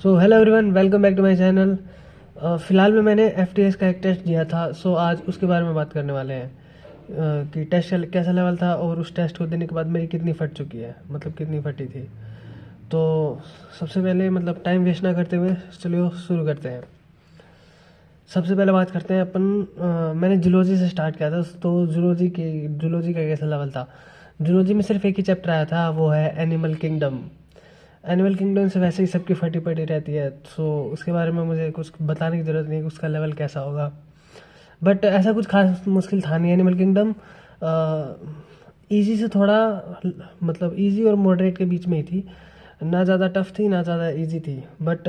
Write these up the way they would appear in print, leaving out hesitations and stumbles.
So hello everyone, welcome back to my channel. फ़िलहाल में मैंने एफटीएस का एक टेस्ट दिया था। आज उसके बारे में बात करने वाले हैं कि टेस्ट कैसा लेवल था और उस टेस्ट को देने के बाद मेरी कितनी फट चुकी है, मतलब कितनी फटी थी। तो सबसे पहले टाइम वेस्ट ना करते हुए चलिए शुरू करते हैं। सबसे पहले बात करते हैं अपन। मैंने जूलॉजी से स्टार्ट किया था। तो जूलॉजी का कैसा लेवल था। जूलॉजी में सिर्फ एक ही चैप्टर आया था, वो है एनिमल किंगडम। एनिमल किंगडम से वैसे ही सबकी फटी पड़ी रहती है, सो उसके बारे में मुझे कुछ बताने की ज़रूरत नहीं कि उसका लेवल कैसा होगा। बट ऐसा कुछ खास मुश्किल था नहीं एनिमल किंगडम। इजी से थोड़ा इजी और मॉडरेट के बीच में ही थी, ना ज़्यादा टफ थी ना ज़्यादा इजी थी। बट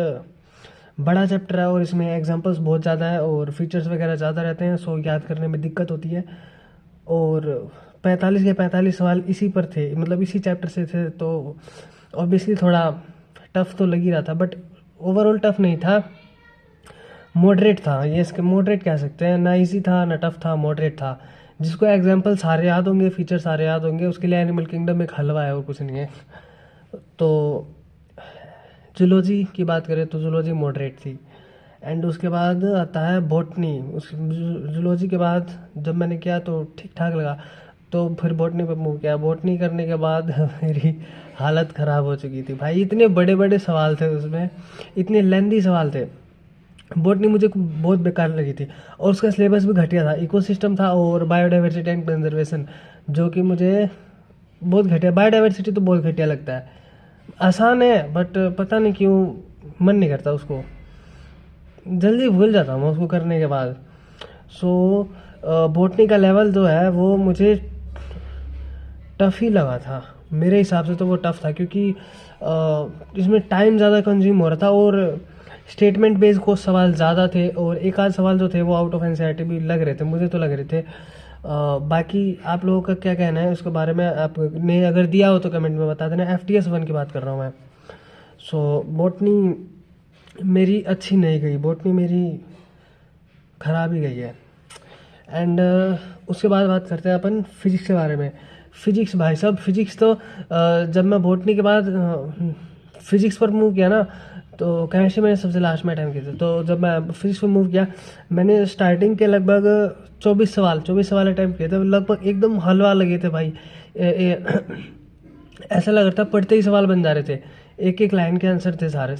बड़ा चैप्टर है और इसमें एग्जांपल्स बहुत ज़्यादा है और फीचर्स वगैरह ज़्यादा रहते हैं, सो याद करने में दिक्कत होती है। और 45 के 45 सवाल इसी पर थे, इसी चैप्टर से थे, तो ऑब्वियसली थोड़ा टफ तो लग ही रहा था। बट ओवरऑल टफ नहीं था, मॉडरेट था। ये इसके मॉडरेट कह सकते हैं, ना इजी था ना टफ था, मॉडरेट था। जिसको एग्जाम्पल सारे याद होंगे, फीचर सारे याद होंगे, उसके लिए एनिमल किंगडम एक हलवा है और कुछ नहीं है। तो जूलॉजी की बात करें तो जूलॉजी मॉडरेट थी। एंड उसके बाद आता है बॉटनी। उस जूलॉजी के बाद जब मैंने किया तो ठीक ठाक लगा, तो फिर बॉटनी पे मूव किया। बॉटनी करने के बाद मेरी हालत ख़राब हो चुकी थी भाई। इतने बड़े बड़े सवाल थे उसमें, इतने लेंदी सवाल थे। बॉटनी मुझे बहुत बेकार लगी थी और उसका सिलेबस भी घटिया था। इकोसिस्टम था और बायोडाइवर्सिटी एंड कंजर्वेशन, जो कि मुझे बहुत घटिया। बायोडाइवर्सिटी तो बहुत घटिया लगता है। आसान है बट पता नहीं क्यों मन नहीं करता उसको, जल्दी भूल जाता हूँ मैं उसको करने के बाद। सो बॉटनी का लेवल जो है वो मुझे टफ ही लगा था। मेरे हिसाब से तो वो टफ था, क्योंकि इसमें टाइम ज़्यादा कंज्यूम हो रहा था और स्टेटमेंट बेस्ड को सवाल ज़्यादा थे, और एक आध सवाल जो थे वो आउट ऑफ एनसीईआरटी भी लग रहे थे, मुझे तो लग रहे थे। बाकी आप लोगों का क्या कहना है उसके बारे में, आपने अगर दिया हो तो कमेंट में बता देना। एफटीएस 1 की बात कर रहा हूँ मैं। सो बॉटनी मेरी अच्छी नहीं गई, बॉटनी मेरी खराब ही गई है। एंड उसके बाद बात करते हैं अपन फिजिक्स के बारे में। फिजिक्स भाई साहब, फिजिक्स तो जब मैं बॉटनी के बाद फिजिक्स पर मूव किया ना, तो केमिस्ट्री मैंने सबसे लास्ट में अटैम्प्ट किया था। तो जब मैं फिजिक्स पर मूव किया, मैंने स्टार्टिंग के लगभग 24 सवाल अटैम्प्ट किए थे। लगभग एकदम हलवा लगे थे भाई। ऐसा लग रहा था पढ़ते ही सवाल बन जा रहे थे। एक एक लाइन के आंसर थे सारे,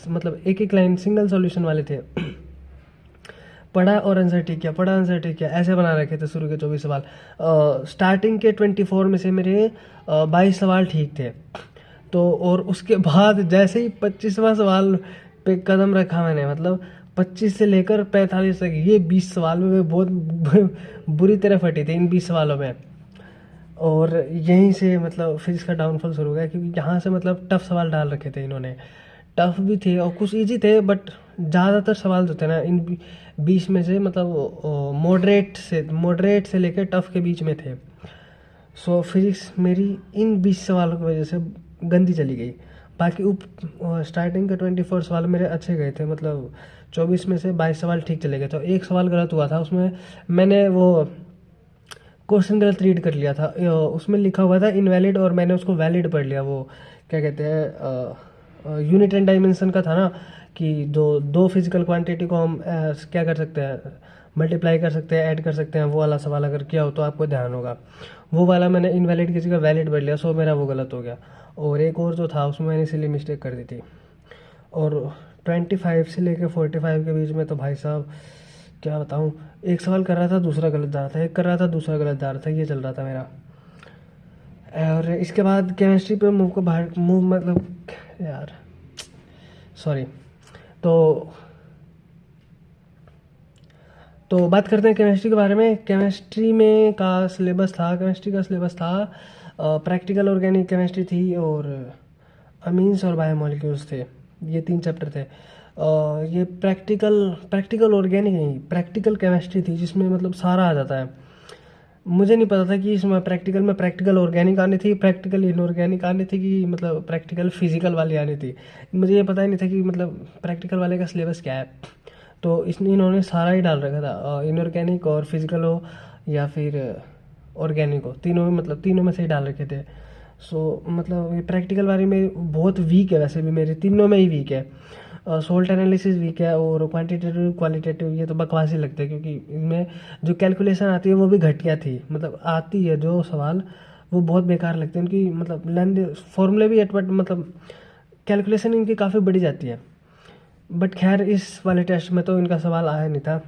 एक एक लाइन सिंगल सॉल्यूशन वाले थे। पढ़ा और आंसर ठीक किया, पढ़ा आंसर ठीक किया, ऐसे बना रखे थे शुरू के 24 सवाल। स्टार्टिंग के 24 में से मेरे 22 सवाल ठीक थे। तो और उसके बाद जैसे ही 25वां सवाल पे कदम रखा मैंने, 25 से लेकर 45 तक, ये 20 सवाल में मैं बहुत बुरी तरह फटी थी इन 20 सवालों में। और यहीं से फिजिक्स का डाउनफॉल शुरू हो गया, क्योंकि यहाँ से टफ सवाल डाल रखे थे इन्होंने। टफ भी थे और कुछ इजी थे, बट ज़्यादातर सवाल जो थे ना इन 20 में से मॉडरेट से लेकर टफ के बीच में थे। सो फिजिक्स मेरी इन 20 सवालों की वजह से गंदी चली गई। बाकी स्टार्टिंग के 24 सवाल मेरे अच्छे गए थे, 24 में से 22 सवाल ठीक चले गए। तो एक सवाल गलत हुआ था, उसमें मैंने वो क्वेश्चन गलत रीड कर लिया था। उसमें लिखा हुआ था इनवैलिड और मैंने उसको वैलिड पढ़ लिया। वो क्या कहते हैं, यूनिट एंड डायमेंशन का था ना, कि दो फिजिकल क्वांटिटी को हम क्या कर सकते हैं, मल्टीप्लाई कर सकते हैं, ऐड कर सकते हैं। वो वाला सवाल अगर किया हो तो आपको ध्यान होगा। वो वाला मैंने इनवैलिड की जगह वैलिड पढ़ लिया, सो मेरा वो गलत हो गया। और एक और जो था उसमें मैंने इसीलिए मिस्टेक कर दी थी। और 25 से लेकर 45 के बीच में तो भाई साहब क्या बताऊँ, एक सवाल कर रहा था दूसरा गलत जा रहा था, एक कर रहा था दूसरा गलत जा रहा था, ये चल रहा था मेरा। और इसके बाद केमिस्ट्री पे मूव को बाहर मूव यार सॉरी। तो बात करते हैं केमिस्ट्री के बारे में। केमिस्ट्री में का सिलेबस था, प्रैक्टिकल ऑर्गेनिक केमिस्ट्री थी और अमीन्स और बायोमोलिक्यूल्स थे। ये 3 चैप्टर थे। ये प्रैक्टिकल ऑर्गेनिक नहीं, प्रैक्टिकल केमिस्ट्री थी, जिसमें सारा आ जाता है। मुझे नहीं पता था कि इसमें प्रैक्टिकल ऑर्गेनिक आनी थी, प्रैक्टिकल इनऑर्गेनिक आनी थी, कि प्रैक्टिकल फिजिकल वाली आनी थी। मुझे ये पता ही नहीं था कि प्रैक्टिकल वाले का सिलेबस क्या है। तो इसने इन्होंने सारा ही डाल रखा था, इनऑर्गेनिक और फिजिकल हो या फिर ऑर्गेनिक हो, तीनों में तीनों में से ही डाल रखे थे। सो ये प्रैक्टिकल वाले में बहुत वीक है, वैसे भी मेरे तीनों में ही वीक है। सोल्ट एनालिसिस वीक है, और क्वांटिटेटिव क्वालिटेटिव ये तो बकवास ही लगते हैं, क्योंकि इनमें जो कैलकुलेशन आती है वो भी घटिया थी, मतलब आती है जो सवाल वो बहुत बेकार लगते हैं उनकी, मतलब लेंथ फॉर्मूले भी एटवट, मतलब कैलकुलेशन इनकी काफ़ी बढ़ी जाती है। बट खैर इस वाले टेस्ट में तो इनका सवाल आया नहीं था,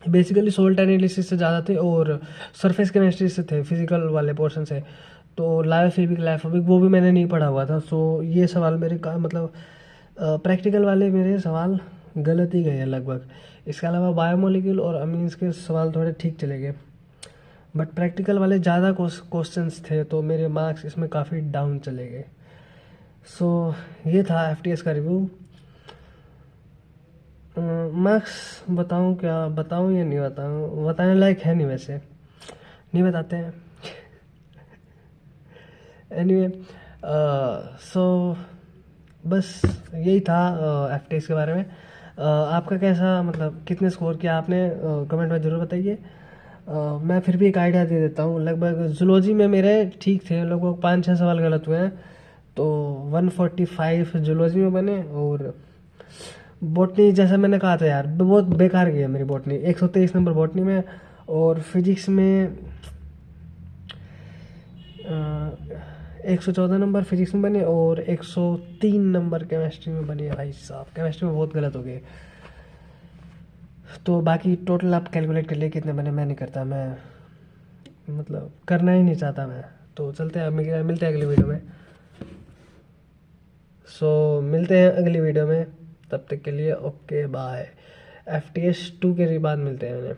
बेसिकली सोल्ट एनालिसिस से ज़्यादा थे और सरफेस केमिस्ट्री से थे, फिजिकल वाले पोर्शन से। तो लायोफिलिक लाइफोबिक वो भी मैंने नहीं पढ़ा हुआ था, सो ये सवाल मेरे का मतलब प्रैक्टिकल वाले मेरे सवाल गलत ही गए हैं लगभग। इसके अलावा बायोमोलिक्यूल और अमीन्स के सवाल थोड़े ठीक चले गए, बट प्रैक्टिकल वाले ज़्यादा क्वेश्चंस थे तो मेरे मार्क्स इसमें काफ़ी डाउन चले गए। सो ये था एफटीएस का रिव्यू। मार्क्स बताऊं क्या बताऊं या नहीं बताऊं, बताने लायक है नहीं वैसे, नहीं बताते हैं। एनीवे सो बस यही था एफटीएस के बारे में। आपका कैसा, मतलब कितने स्कोर किया आपने, कमेंट में ज़रूर बताइए। मैं फिर भी एक आइडिया दे देता हूँ, लगभग जूलॉजी में मेरे ठीक थे, लगभग 5-6 सवाल गलत हुए हैं, तो 145 जूलॉजी में बने। और बॉटनी जैसा मैंने कहा था यार, बहुत बेकार गई है मेरी बॉटनी, 123 नंबर बॉटनी में, और फिजिक्स में 114 नंबर फिजिक्स में बने, और 103 नंबर केमिस्ट्री में बने। भाई साहब केमिस्ट्री में बहुत गलत हो गए। तो बाकी टोटल आप कैलकुलेट कर लिए कितने बने, मैं नहीं करता, मैं मतलब करना ही नहीं चाहता मैं। तो चलते हैं, मिलते हैं अगली वीडियो में। मिलते हैं अगली वीडियो में, तब तक के लिए okay bye. F T S 2 के बाद मिलते हैं।